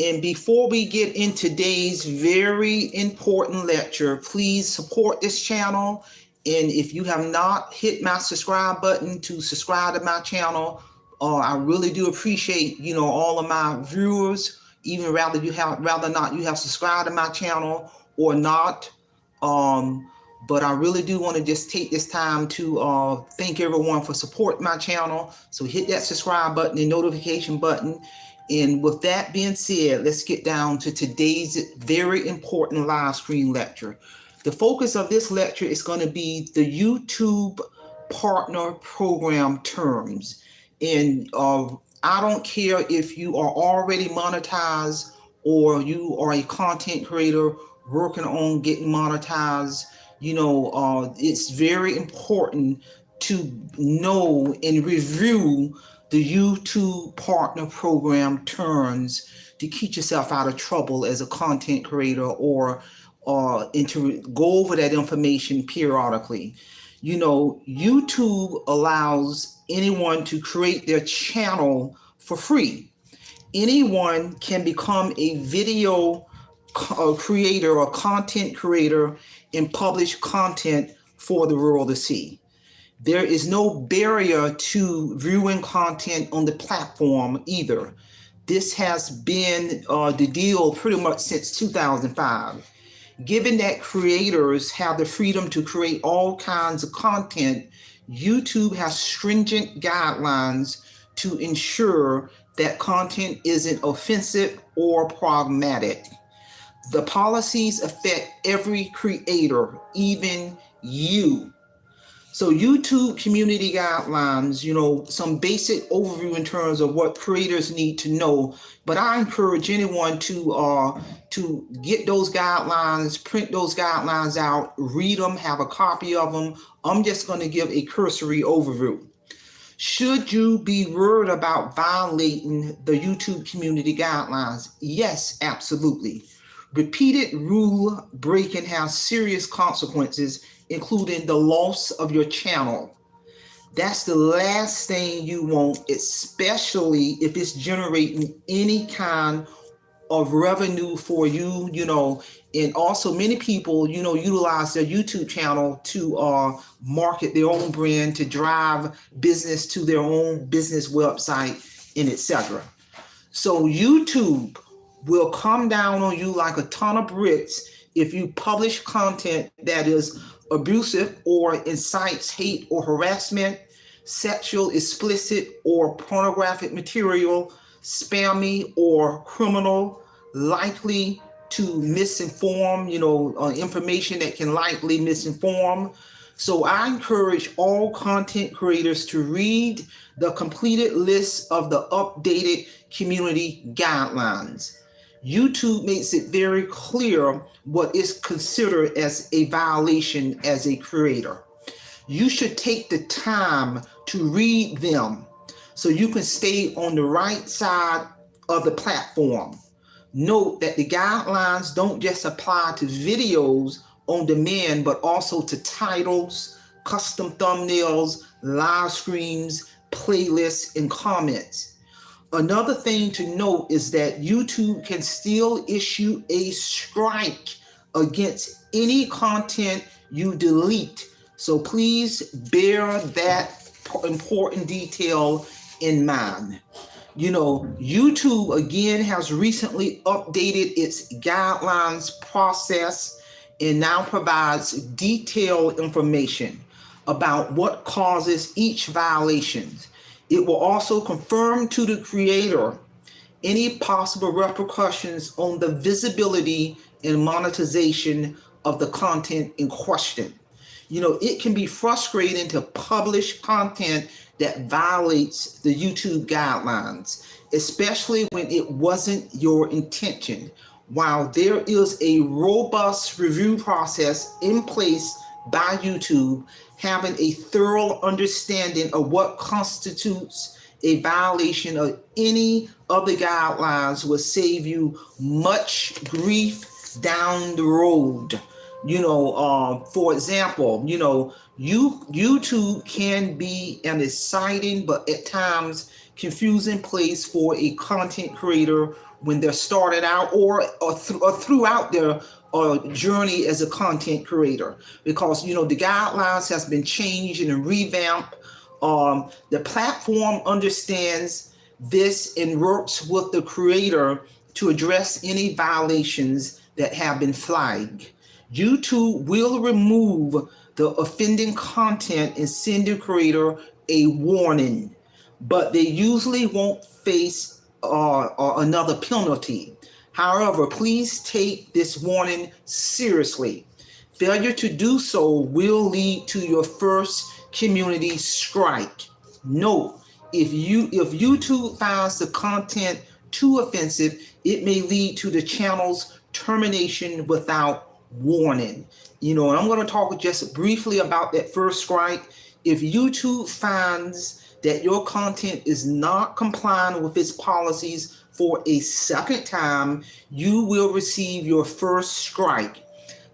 And before we get in today's very important lecture, please support this channel. And if you have not hit my subscribe button to subscribe to my channel, I really do appreciate, all of my viewers, even rather not you have subscribed to my channel or not. But I really do want to just take this time to thank everyone for supporting my channel. So hit that subscribe button and notification button. And with that being said, let's get down to today's very important live stream lecture. The focus of this lecture is going to be the YouTube Partner Program terms. And I don't care if you are already monetized or you are a content creator working on getting monetized. It's very important to know and review the YouTube Partner Program terms to keep yourself out of trouble as a content creator and to go over that information periodically. YouTube allows anyone to create their channel for free. Anyone can become a video creator or content creator and publish content for the world to see. There is no barrier to viewing content on the platform either. This has been the deal pretty much since 2005. Given that creators have the freedom to create all kinds of content, YouTube has stringent guidelines to ensure that content isn't offensive or problematic. The policies affect every creator, even you. So YouTube community guidelines, some basic overview in terms of what creators need to know. But I encourage anyone to get those guidelines, print those guidelines out, read them, have a copy of them. I'm just going to give a cursory overview. Should you be worried about violating the YouTube community guidelines? Yes, absolutely. Repeated rule breaking has serious consequences, including the loss of your channel. That's the last thing you want, especially if it's generating any kind of revenue for you, and also many people, utilize their YouTube channel to market their own brand, to drive business to their own business website, and etc. So YouTube will come down on you like a ton of bricks if you publish content that is abusive or incites hate or harassment, sexual, explicit, or pornographic material, spammy or criminal, likely to misinform, information that can likely misinform. So I encourage all content creators to read the completed list of the updated community guidelines. YouTube makes it very clear what is considered as a violation as a creator. You should take the time to read them so you can stay on the right side of the platform. Note that the guidelines don't just apply to videos on demand, but also to titles, custom thumbnails, live streams, playlists, and comments. Another thing to note is that YouTube can still issue a strike against any content you delete. So please bear that important detail in mind. YouTube again has recently updated its guidelines process and now provides detailed information about what causes each violation. It will also confirm to the creator any possible repercussions on the visibility and monetization of the content in question. It can be frustrating to publish content that violates the YouTube guidelines, especially when it wasn't your intention. While there is a robust review process in place by YouTube, having a thorough understanding of what constitutes a violation of any of the guidelines will save you much grief down the road. For example, YouTube can be an exciting but at times confusing place for a content creator when they're started out or throughout their journey as a content creator, because the guidelines has been changed and revamped. The platform understands this and works with the creator to address any violations that have been flagged. YouTube will remove the offending content and send the creator a warning, but they usually won't face another penalty. However, please take this warning seriously. Failure to do so will lead to your first community strike. Note, if YouTube finds the content too offensive, it may lead to the channel's termination without warning. And I'm going to talk just briefly about that first strike. If YouTube finds that your content is not complying with its policies for a second time, you will receive your first strike.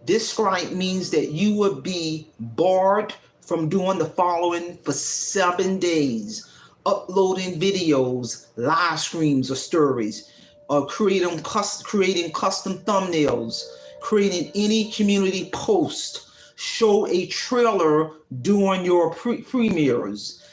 This strike means that you will be barred from doing the following for 7 days: uploading videos, live streams, or stories, creating custom thumbnails, creating any community post, show a trailer during your premieres,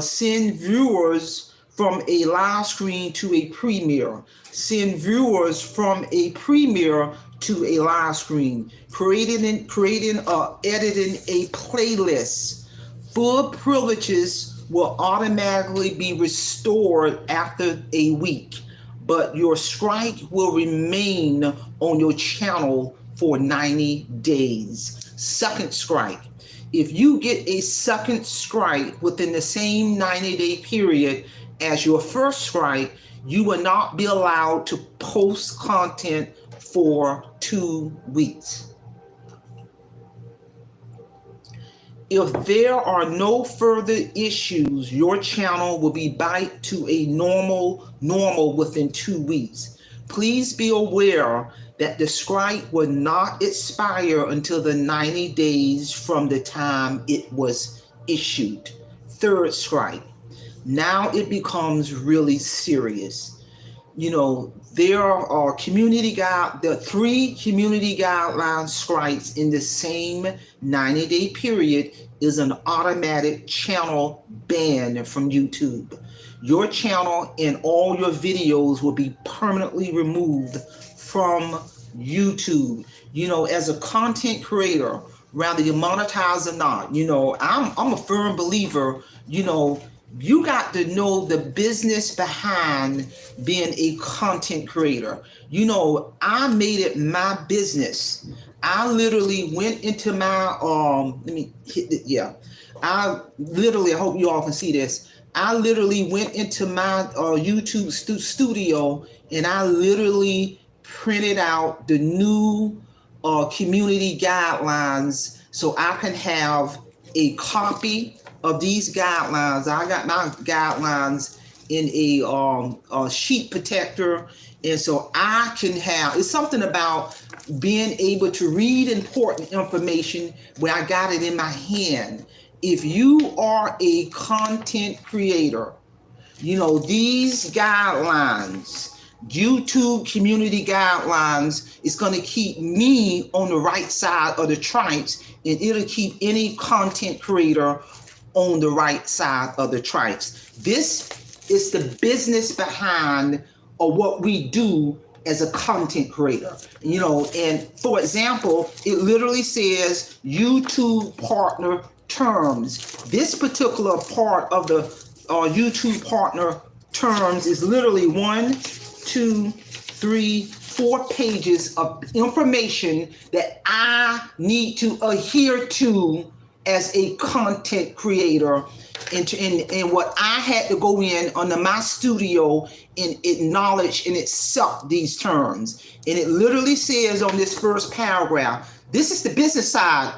send viewers from a live stream to a premiere, send viewers from a premiere to a live stream, creating, editing a playlist. Full privileges will automatically be restored after a week, but your strike will remain on your channel for 90 days. Second strike. If you get a second strike within the same 90-day period as your first strike, you will not be allowed to post content for 2 weeks. If there are no further issues, your channel will be back to a normal within 2 weeks. Please be aware that the strike will not expire until the 90 days from the time it was issued. Third strike. Now it becomes really serious. There are the 3 community guideline strikes in the same 90-day period is an automatic channel ban from YouTube. Your channel and all your videos will be permanently removed from YouTube. As a content creator, whether you monetize or not, I'm a firm believer, you got to know the business behind being a content creator. I made it my business. I literally went into my, I hope you all can see this. I literally went into my YouTube studio and I literally printed out the new community guidelines so I can have a copy of these guidelines. I got my guidelines in a sheet protector, and so I can have, it's something about being able to read important information where I got it in my hand. If you are a content creator, these guidelines, YouTube community guidelines, is going to keep me on the right side of the tracks, and it'll keep any content creator on the right side of the tracks. This is the business behind what we do as a content creator. And for example, it literally says YouTube partner terms. This particular part of the YouTube partner terms is literally 1, 2, 3, 4 pages of information that I need to adhere to as a content creator, and what I had to go in under my studio and acknowledge and accept these terms. And it literally says on this first paragraph, this is the business side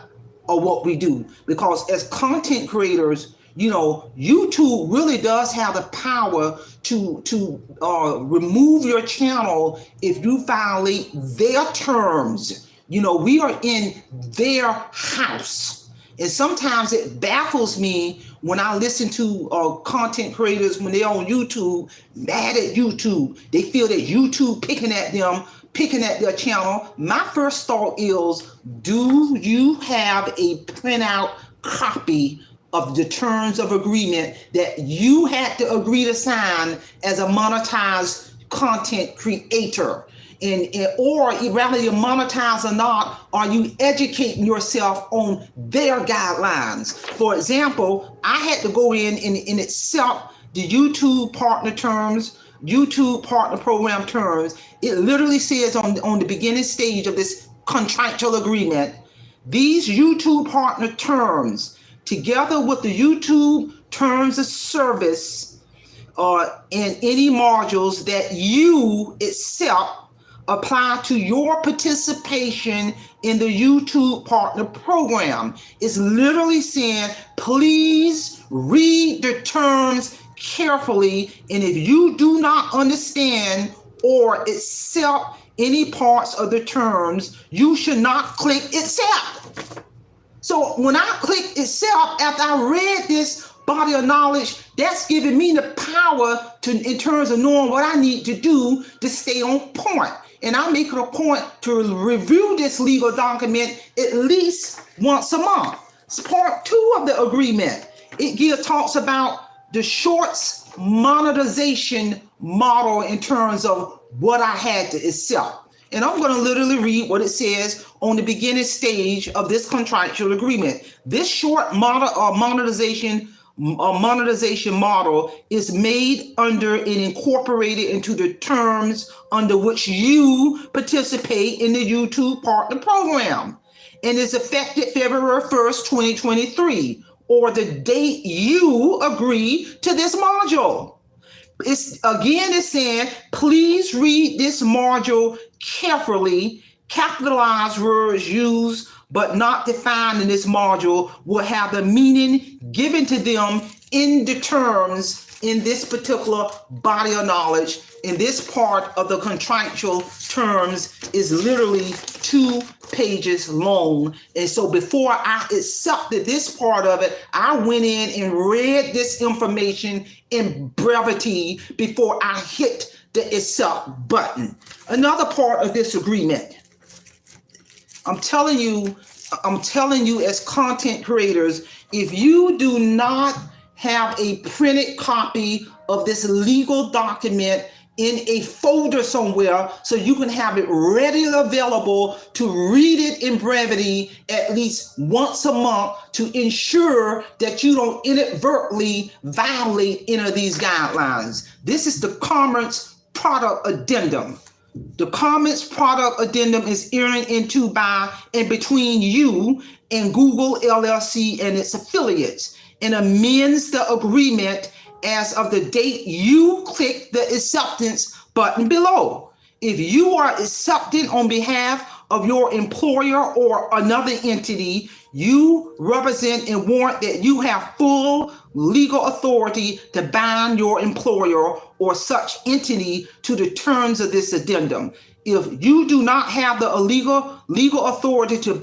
of what we do, because as content creators, YouTube really does have the power to remove your channel if you violate their terms. We are in their house. And sometimes it baffles me when I listen to content creators when they're on YouTube, mad at YouTube. They feel that YouTube picking at them, picking at their channel. My first thought is, do you have a printout copy of the terms of agreement that you had to agree to sign as a monetized content creator? Or rather you monetize or not, are you educating yourself on their guidelines? For example, I had to go in accept the YouTube partner terms, YouTube partner program terms. It literally says on the beginning stage of this contractual agreement, these YouTube partner terms, together with the YouTube terms of service, and any modules that you accept, apply to your participation in the YouTube partner program. It's literally saying, please read the terms carefully, and if you do not understand or accept any parts of the terms, you should not click accept. So when I click accept, after I read this body of knowledge, that's giving me the power to, in terms of knowing what I need to do to stay on point. And I make it a point to review this legal document at least once a month. It's part 2 of the agreement. It talks about the shorts monetization model in terms of what I had to accept. And I'm going to literally read what it says on the beginning stage of this contractual agreement. This short monetization model is made under and incorporated into the terms under which you participate in the YouTube partner program, and is effective February 1st, 2023, or the date you agree to this module. It's saying, please read this module carefully. Capitalized words used but not defined in this module will have the meaning given to them in the terms in this particular body of knowledge. And this part of the contractual terms is literally 2 pages long. And so before I accepted this part of it, I went in and read this information in brevity before I hit the accept button. Another part of this agreement, I'm telling you as content creators, if you do not have a printed copy of this legal document in a folder somewhere so you can have it readily available to read it in brevity at least once a month to ensure that you don't inadvertently violate any of these guidelines. This is the Comments Product Addendum. The Comments Product Addendum is entered into by and between you and Google LLC and its affiliates, and amends the agreement as of the date you click the acceptance button below. If you are accepting on behalf of your employer or another entity, you represent and warrant that you have full legal authority to bind your employer or such entity to the terms of this addendum. If you do not have the legal authority to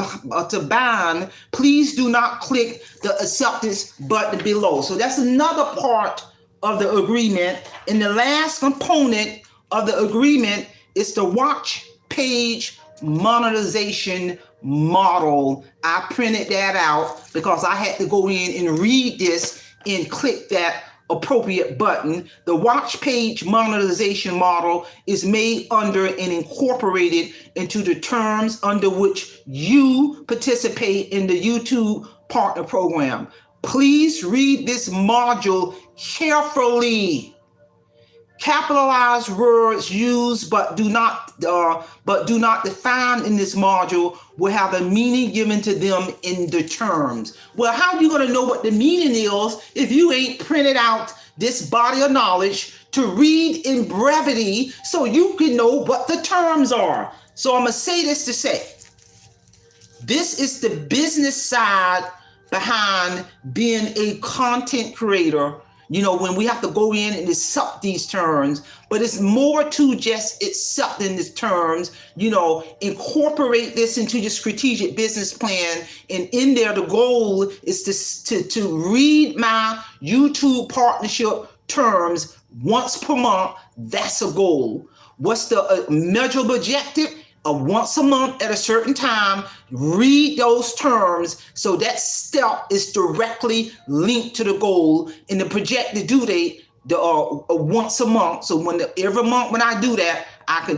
bind, please do not click the acceptance button below. So that's another part of the agreement. And the last component of the agreement is the watch page monetization model. I printed that out because I had to go in and read this and click that appropriate button. The watch page monetization model is made under and incorporated into the terms under which you participate in the YouTube partner program. Please read this module carefully. Capitalized words used but do not define in this module will have a meaning given to them in the terms. Well, how are you going to know what the meaning is if you ain't printed out this body of knowledge to read in brevity so you can know what the terms are? So I'm going to say this to say, this is the business side behind being a content creator You know, when we have to go in and accept these terms, but it's more to just accepting these terms. You know, incorporate this into your strategic business plan, and in there, the goal is to read my YouTube partnership terms once per month. That's a goal. What's the measurable objective? Once a month at a certain time, read those terms, so that step is directly linked to the goal, and the projected due date once a month. So every month when I do that,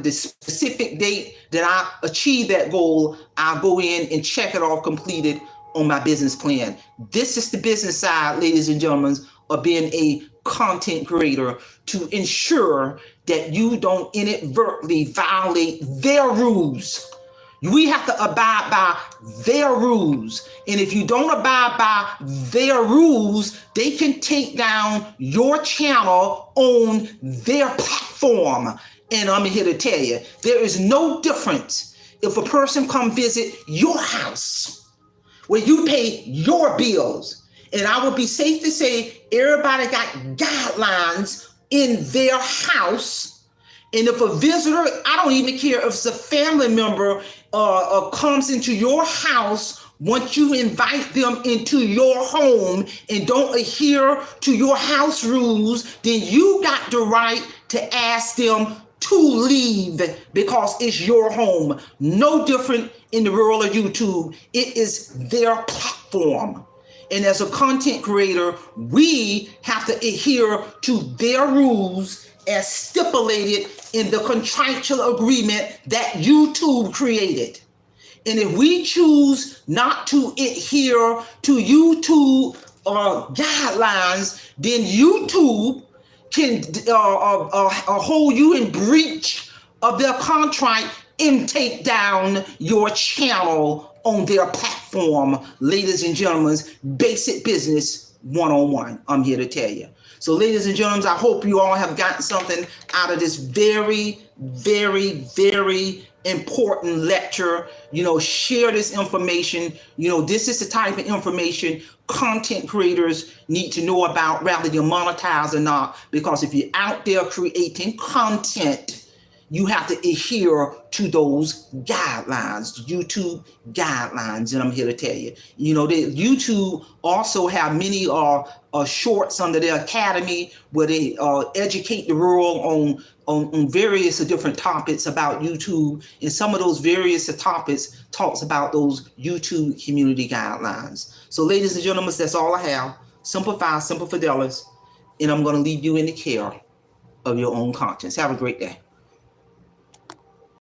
the specific date that I achieve that goal, I'll go in and check it off completed on my business plan. This is the business side, ladies and gentlemen, of being a content creator, to ensure that you don't inadvertently violate their rules. We have to abide by their rules. And if you don't abide by their rules, they can take down your channel on their platform. And I'm here to tell you, there is no difference if a person come visit your house where you pay your bills. And I would be safe to say everybody got guidelines in their house. And if a visitor, I don't even care if it's a family member, comes into your house, once you invite them into your home and don't adhere to your house rules, then you got the right to ask them to leave, because it's your home. No different in the world of YouTube. It is their platform. And as a content creator, we have to adhere to their rules as stipulated in the contractual agreement that YouTube created. And if we choose not to adhere to YouTube guidelines, then YouTube can hold you in breach of their contract and take down your channel on their platform. Ladies and gentlemen, basic business 101. I'm here to tell you. So ladies and gentlemen, I hope you all have gotten something out of this very, very, very important lecture. You know, share this information. You know, this is the type of information content creators need to know about, whether you monetize or not. Because if you're out there creating content, you have to adhere to those guidelines, YouTube guidelines, and I'm here to tell you. You know, YouTube also have many shorts under their academy where they educate the world on various different topics about YouTube, and some of those various topics talks about those YouTube community guidelines. So, ladies and gentlemen, that's all I have. Simplify, simple fidelis, and I'm going to leave you in the care of your own conscience. Have a great day.